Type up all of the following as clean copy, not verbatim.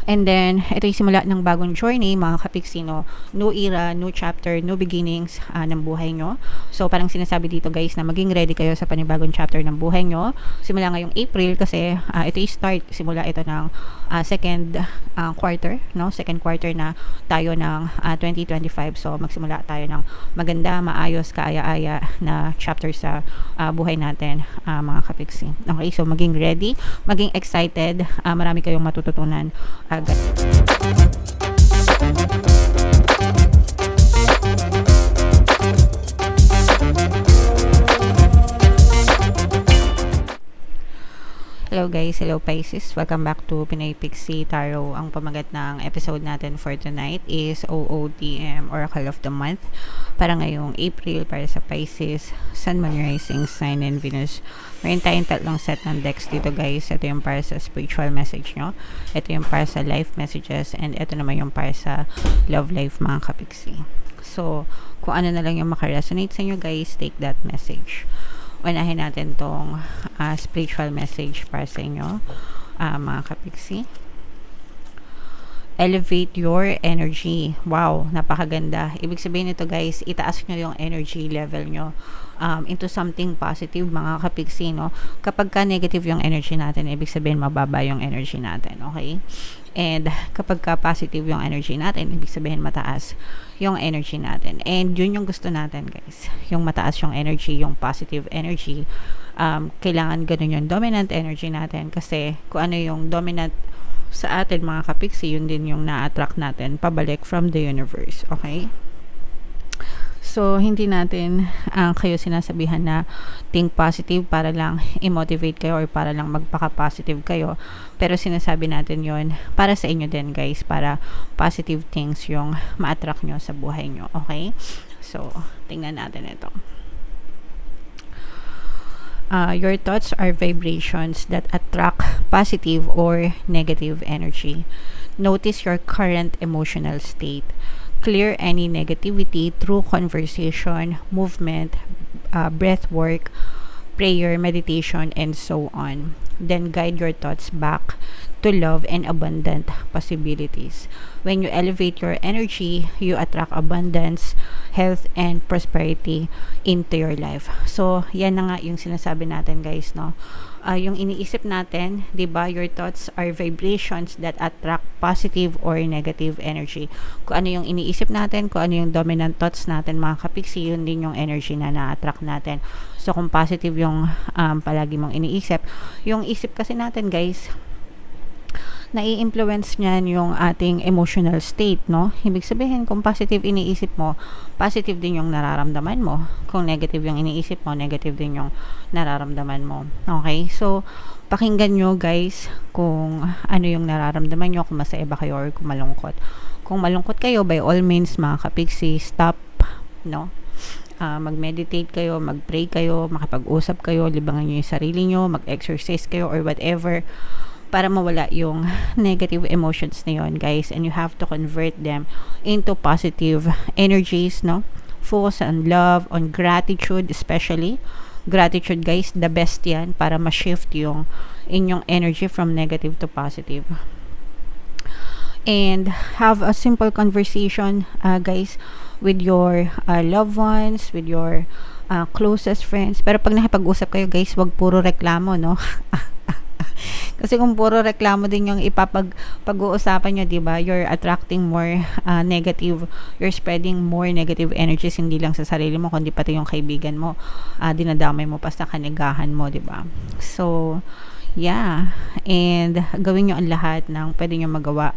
And then, ito yung simula ng bagong journey, mga kapiksi, no? New era, new chapter, new beginnings ng buhay nyo. So, parang sinasabi dito guys na maging ready kayo sa panibagong chapter ng buhay nyo. Simula ngayong April kasi ito yung start, simula ito ng second quarter, no? Second quarter na tayo ng 2025. So, magsimula tayo ng maganda, maayos, kaaya-aya na chapter sa buhay natin, mga kapiksi. Okay, so maging ready, maging excited, marami kayong matututunan agad. Hello guys, hello Pisces. Welcome back to Pinoy Pixie Tarot. Ang pamagat ng episode natin for tonight is OOTM, Oracle of the Month. Para ngayong April, para sa Pisces, Sun, Moon, Rising, Sign, and Venus. Meron tayong tatlong set ng decks dito guys. Ito yung para sa spiritual message nyo. Ito yung para sa life messages. And ito naman yung para sa love life, mga kapiksi. So, kung ano na lang yung makaresonate sa inyo guys, take that message. Unahin natin tong spiritual message para sa inyo, mga kapiksi. Elevate your energy. Wow, napakaganda. Ibig sabihin nito guys, itaas nyo yung energy level nyo into something positive, mga kapiksi, no? Kapag ka negative yung energy natin, ibig sabihin mababa yung energy natin, okay? And kapag ka positive yung energy natin, ibig sabihin mataas yung energy natin. And yun yung gusto natin guys, yung mataas yung energy, yung positive energy. Kailangan ganun yung dominant energy natin, kasi kung ano yung dominant sa atin, mga kapiksi, yun din yung na-attract natin pabalik from the universe, okay? So, hindi natin kayo sinasabihan na think positive para lang i-motivate kayo or para lang magpaka-positive kayo. Pero sinasabi natin yon para sa inyo din guys, para positive things yung ma-attract nyo sa buhay nyo, okay? So, tingnan natin ito. Your thoughts are vibrations that attract positive or negative energy. Notice your current emotional state. Clear any negativity through conversation, movement, breath work, prayer, meditation, and so on. Then guide your thoughts back to love and abundant possibilities. When you elevate your energy, you attract abundance, health, and prosperity into your life. So, yan na nga yung sinasabi natin guys, no? Yung iniisip natin, 'di ba? Your thoughts are vibrations that attract positive or negative energy. Kung ano yung iniisip natin, kung ano yung dominant thoughts natin, mga kapiksi, yun din yung energy na na-attract natin. So, kung positive yung palagi mong iniisip, yung isip kasi natin guys, nai-influence niyan yung ating emotional state, no? Ibig sabihin, kung positive iniisip mo, positive din yung nararamdaman mo. Kung negative yung iniisip mo, negative din yung nararamdaman mo. Okay? So, pakinggan nyo guys kung ano yung nararamdaman nyo, kung masaya ba kayo or kung malungkot. Kung malungkot kayo, by all means, mga kapiksi, stop, no? Mag-meditate kayo, mag-pray kayo, makapag-usap kayo, libangan nyo yung sarili nyo, mag-exercise kayo or whatever, para mawala yung negative emotions na yun guys, and you have to convert them into positive energies, no? Focus on love, on gratitude, especially gratitude guys, the best yan para ma-shift yung inyong energy from negative to positive. And have a simple conversation guys with your loved ones, with your closest friends. Pero pag nakipag-usap kayo guys, wag puro reklamo, no? Kasi kung puro reklamo din yung pag-uusapan nyo, diba? You're attracting more negative, you're spreading more negative energies, hindi lang sa sarili mo, kundi pati yung kaibigan mo, dinadamay mo pa sa kanigahan mo, diba? So, yeah. And gawin nyo ang lahat ng pwede nyo magawa.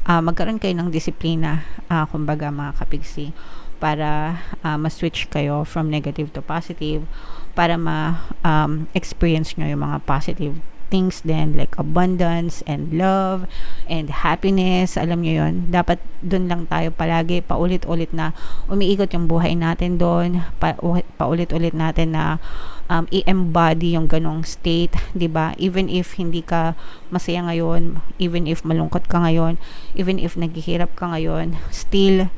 Magkaroon kayo ng disiplina, kumbaga mga kapigsi, para ma-switch kayo from negative to positive, para ma-experience nyo yung mga positive things then, like abundance and love and happiness. Alam nyo yun, dapat dun lang tayo palagi, paulit-ulit na umiikot yung buhay natin doon, paulit-ulit natin na i-embody yung ganong state, 'di ba? Even if hindi ka masaya ngayon, even if malungkot ka ngayon, even if naghihirap ka ngayon, still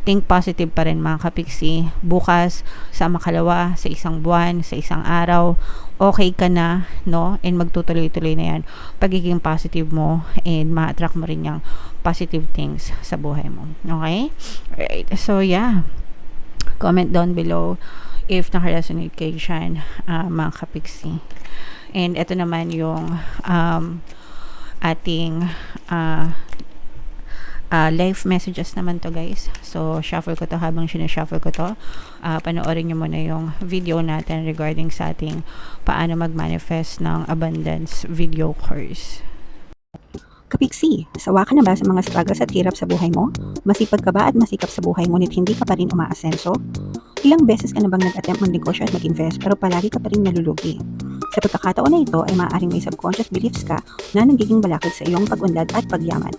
think positive pa rin mga kapiksi. Bukas, sa makalawa, sa isang buwan, sa isang araw, okay ka na, no? And magtutuloy-tuloy na yan. Pagiging positive mo and ma-attract mo rin yung positive things sa buhay mo. Okay? Alright. So, yeah. Comment down below if naka-resonate kayo dyan, mga kapiksi. And ito naman yung ating live messages naman to guys. So, shuffle ko to habang sinashuffle ko to. Panoorin nyo muna yung video natin regarding sa ating paano mag-manifest ng abundance video course. Kapiksi, sawa ka na ba sa mga struggles at hirap sa buhay mo? Masipag ka ba at masikap sa buhay ngunit hindi ka pa rin umaasenso? Ilang beses ka na bang nag-attempt magnegosyo at mag-invest pero palagi ka pa rin nalulugi? Sa pagkakataon na ito ay maaaring may subconscious beliefs ka na nagiging balakid sa iyong pag-unlad at pagyaman.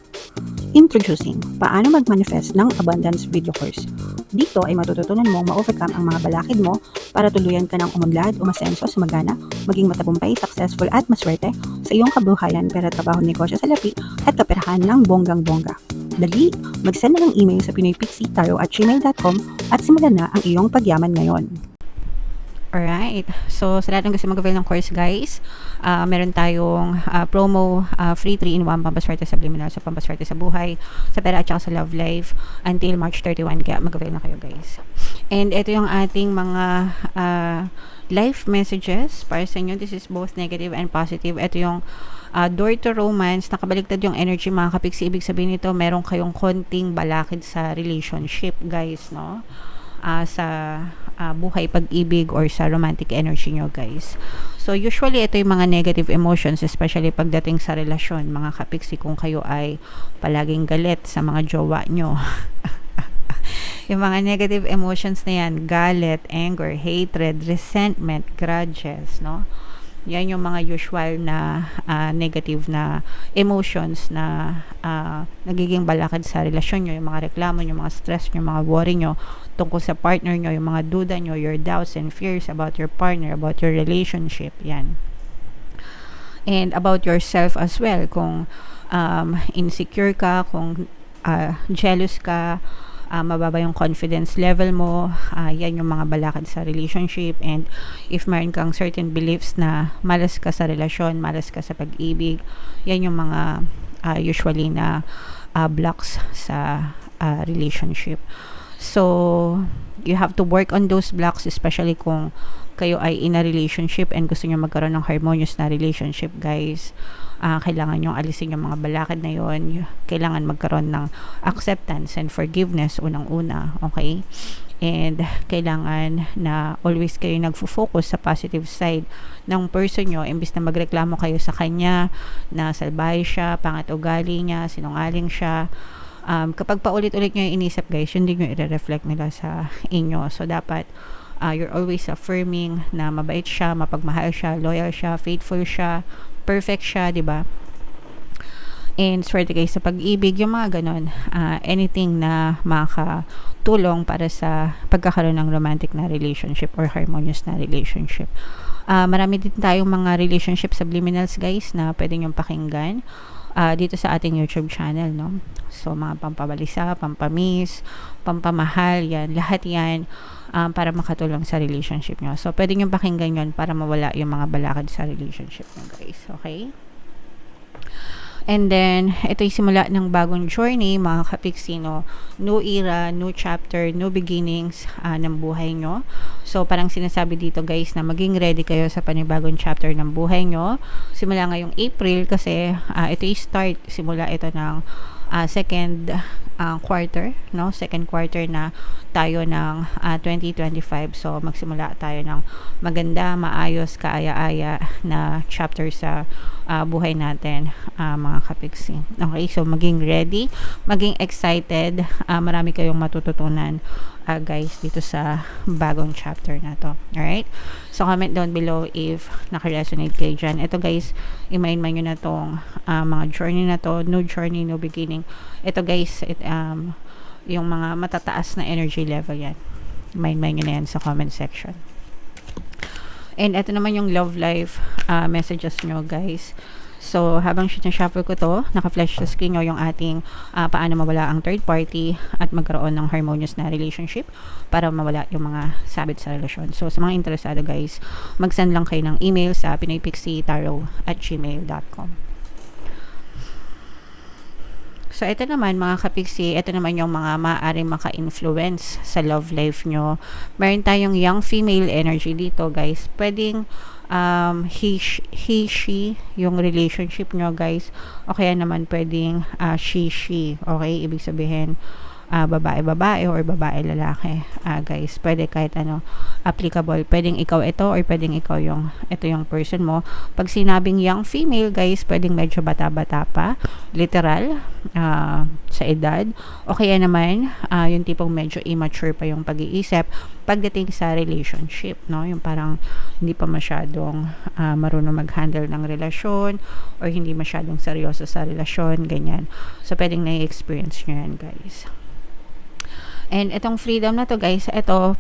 Introducing, paano mag-manifest ng abundance video course. Dito ay matututunan mong ma-overcome ang mga balakid mo para tuluyan ka ng umunlad, umasenso, sumagana, maging matagumpay, successful at maswerte sa iyong kabuhayan, pera, trabaho, negosyo, salapi at kaperahan ng bonggang-bongga. Dali, mag-send na ng email sa pinoypixitaro@gmail.com at simulan na ang iyong pagyaman ngayon. Alright. So, sa lahat ng gusto mag-avail ng course, guys, meron tayong promo, free 3-in-1 pampaswerte sa subliminal, so pampaswerte sa buhay, sa pera at saka sa love life until March 31. Kaya mag-avail na kayo, guys. And ito yung ating mga life messages para sa inyo. This is both negative and positive. Ito yung door to romance. Nakabaliktad yung energy, mga kapiksi. Ibig sabihin nito, meron kayong konting balakid sa relationship, guys, no? Sa buhay, pag-ibig or sa romantic energy nyo, guys. So usually ito yung mga negative emotions, especially pagdating sa relasyon, mga kapiksi, kung kayo ay palaging galit sa mga jowa nyo. Yung mga negative emotions na yan, galit, anger, hatred, resentment, grudges, no? Yan yung mga usual na negative na emotions na nagiging balakad sa relasyon nyo, yung mga reklamo nyo, mga stress nyo, mga worry nyo tungkol sa partner nyo, yung mga duda nyo, your doubts and fears about your partner, about your relationship, yan. And about yourself as well, kung insecure ka, kung jealous ka, mababa yung confidence level mo, yan yung mga balakad sa relationship. And if mayroon kang certain beliefs na malas ka sa relasyon, malas ka sa pag-ibig, yan yung mga usually na blocks sa relationship. So, you have to work on those blocks, especially kung kayo ay in a relationship and gusto nyo magkaroon ng harmonious na relationship, guys. Kailangan nyo alisin yung mga balakid na yon. Kailangan magkaroon ng acceptance and forgiveness unang-una, okay? And kailangan na always kayo nagfo-focus sa positive side ng person nyo, imbis na magreklamo kayo sa kanya na salbahe siya, pangat ugali niya, sinungaling siya. Kapag paulit-ulit nyo yung inisip, guys, yun din yung i-reflect nila sa inyo. So dapat you're always affirming na mabait siya, mapagmahal siya, loyal siya, faithful siya, perfect siya, di ba? And swerte kayo sa pag-ibig, yung mga ganon. Anything na makakatulong para sa pagkakaroon ng romantic na relationship or harmonious na relationship. Marami din tayong mga relationship subliminals, guys, na pwede nyong pakinggan dito sa ating YouTube channel, no? So, mga pampabalisa, pampamiss, pampamahal, yan, lahat yan para makatulong sa relationship nyo. So, pwede nyo pakinggan yun para mawala yung mga balakad sa relationship nyo, guys. Okay? And then, ito yung simula ng bagong journey, mga kapiksi, no? New era, new chapter, new beginnings ng buhay nyo. So, parang sinasabi dito, guys, na maging ready kayo sa panibagong chapter ng buhay nyo. Simula ngayong April kasi ito yung start, simula ito ng second quarter, no? Second quarter na tayo ng 2025. So, magsimula tayo ng maganda, maayos, kaaya-aya na chapter sa buhay natin, mga kapiksi. Okay, so maging ready, maging excited. Marami kayong matututunan, guys, dito sa bagong chapter na to. Alright? So, comment down below if naka-resonate kayo dyan. Ito, guys, i-mind nyo na tong mga journey na to. New journey, new beginning. Ito, guys, yung mga matataas na energy level yan. Mind nyo na yan sa comment section. And ito naman yung love life messages nyo, guys. So, habang shuffle ko to, naka-flash sa screen nyo yung ating paano mawala ang third party at magkaroon ng harmonious na relationship para mawala yung mga sabit sa relasyon. So, sa mga interesado guys, mag-send lang kayo ng email sa pinoypixietarot@gmail.com. So, ito naman mga kapiksi, ito naman yung mga maaaring maka-influence sa love life nyo. Meron tayong young female energy dito, guys. Pwedeng he, she, yung relationship nyo, guys. O kaya naman pwedeng she. Okay? Ibig sabihin, babae or babae lalaki, guys. Pwede kahit ano applicable. Pwedeng ikaw ito or pwedeng ikaw ito yung person mo. Pag sinabing young female, guys, pwedeng medyo bata-bata pa, literal, sa edad, o kaya naman yung tipong medyo immature pa yung pag-iisip pagdating sa relationship, no? Yung parang hindi pa masyadong marunong mag-handle ng relasyon or hindi masyadong seryoso sa relasyon, ganyan. So pwedeng na-experience nyo yan, guys. And itong freedom na to, guys, ito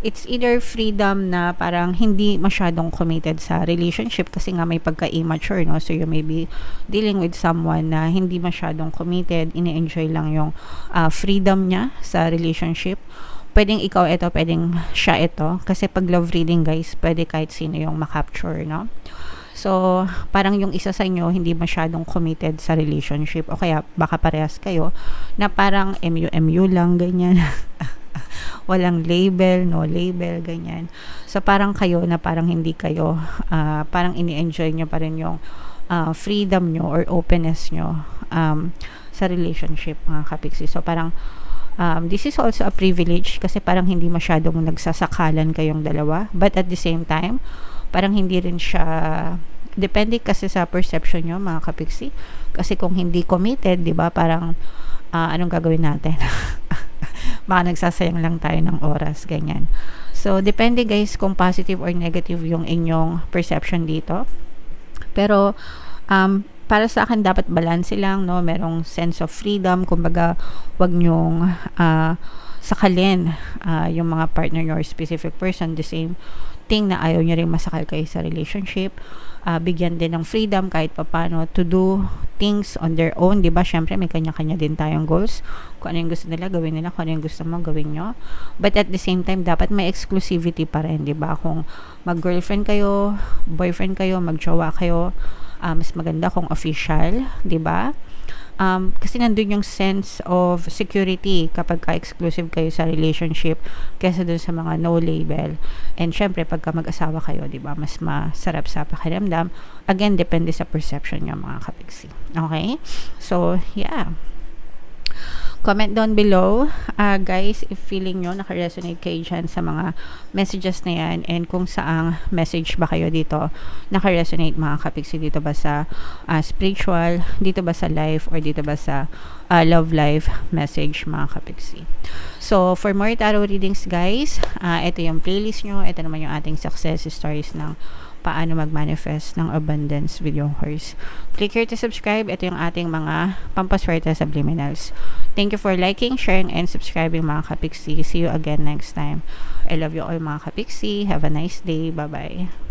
it's either freedom na parang hindi masyadong committed sa relationship kasi nga may pagka-immature, no? So you may be dealing with someone na hindi masyadong committed, ini-enjoy lang yung freedom niya sa relationship. Pwedeng ikaw ito, pwedeng siya ito. Kasi pag love reading, guys, pwede kahit sino yung makapture, no? So, parang yung isa sa inyo hindi masyadong committed sa relationship o kaya baka parehas kayo na parang MU lang, ganyan. Walang label, no label, ganyan. So, parang kayo na parang hindi kayo, parang ini-enjoy nyo pa rin yung freedom nyo or openness nyo sa relationship, mga kapiksi. So, parang this is also a privilege kasi parang hindi masyadong nagsasakalan kayong dalawa. But at the same time, parang hindi rin siya, depende kasi sa perception nyo, mga kapiksi. Kasi kung hindi committed, di ba, parang anong gagawin natin? Baka nagsasayang lang tayo ng oras, ganyan. So, depende guys kung positive or negative yung inyong perception dito. Pero, para sa akin, dapat balance lang, no? Merong sense of freedom. Kumbaga, wag nyong sakalin yung mga partner nyo or specific person. The same thing na ayaw nyo rin masakal kayo sa relationship. Bigyan din ng freedom kahit papano to do things on their own. Diba? Syempre, may kanya-kanya din tayong goals. Kung ano yung gusto nila, gawin nila. Kung ano yung gusto mo, gawin nyo. But at the same time, dapat may exclusivity pa rin. Diba? Kung mag-girlfriend kayo, boyfriend kayo, mag-jowa kayo, mas maganda kung official. Diba? Kasi nandun yung sense of security kapag ka-exclusive kayo sa relationship kaysa dun sa mga no label. And syempre, pagka mag-asawa kayo, diba, mas masarap sa pakiramdam. Again, depende sa perception nyo, mga kapiksi. Okay? So, yeah. Comment down below, guys, if feeling nyo naka-resonate kayo dyan sa mga messages na yan and kung saang message ba kayo dito naka-resonate, mga kapiksi. Dito ba sa spiritual, dito ba sa life, or dito ba sa love life message, mga kapiksi. So, for more tarot readings, guys, ito yung playlist nyo. Ito naman yung ating success stories ng paano mag-manifest ng abundance with your horse. Click here to subscribe. Ito yung ating mga pampaswerte subliminals. Thank you for liking, sharing, and subscribing, mga kapiksi. See you again next time. I love you all, mga kapiksi. Have a nice day. Bye-bye.